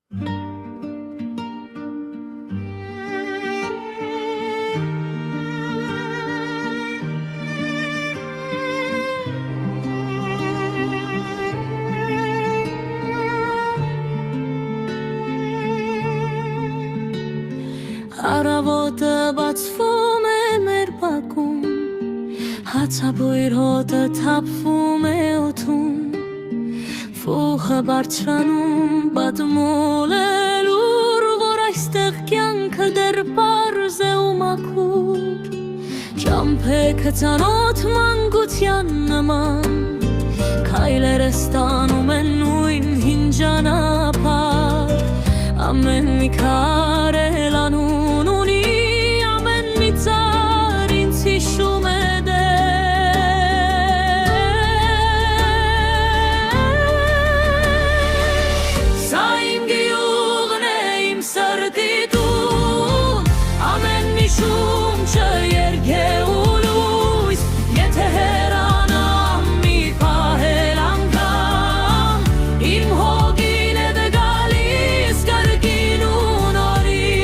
Առավոտը բացվում է մեր բակում, հացաբույր հոտը թափվում է օդում, Ֆուղը բարձրանում պատմում է լուր, որ այստեղ կյանքը դեռ պարզ է ու մաքուր, Ճամփեքը ծանոթ մանկության նման, քայլերը ստանում են նույն հին ճանապարհ, ամեն մի քար անուն ունի, ամեն մի ծառ ինձ հիշում է Սա իմ գյուղն է, իմ սրտի տուն, ամեն մի շունչը երգ է ու լույս, եթե հեռանամ մի պահել անգամ, իմ հոգին է դե գալիս կրկին ու նորից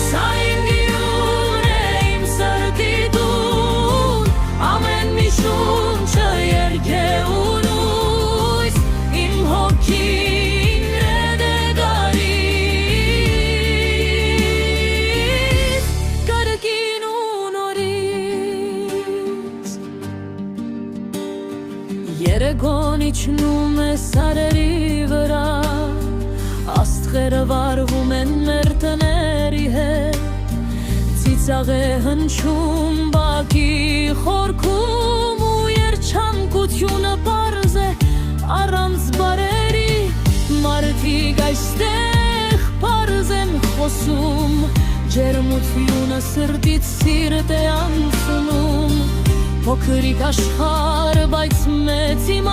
Սա իմ գյուղն է, իմ սրտի տուն, ամեն մի շունչը երգ է ու լույս, իմ հոգին է դե գալիս կրկին ու նորից Երեգոն իջնում է սարերի վրա, աստղերը վառվում են մեր տների հետ, ծիծաղ է հնչում բակի խորքում ու երջանկությունը պարզ է առանց բարերի, մարդիկ այստեղ պարզ են խոսում, ջերմությունը սրտից սիրտ է անցնում, փոքրիկ աշխարհ, բայց մեծ իմ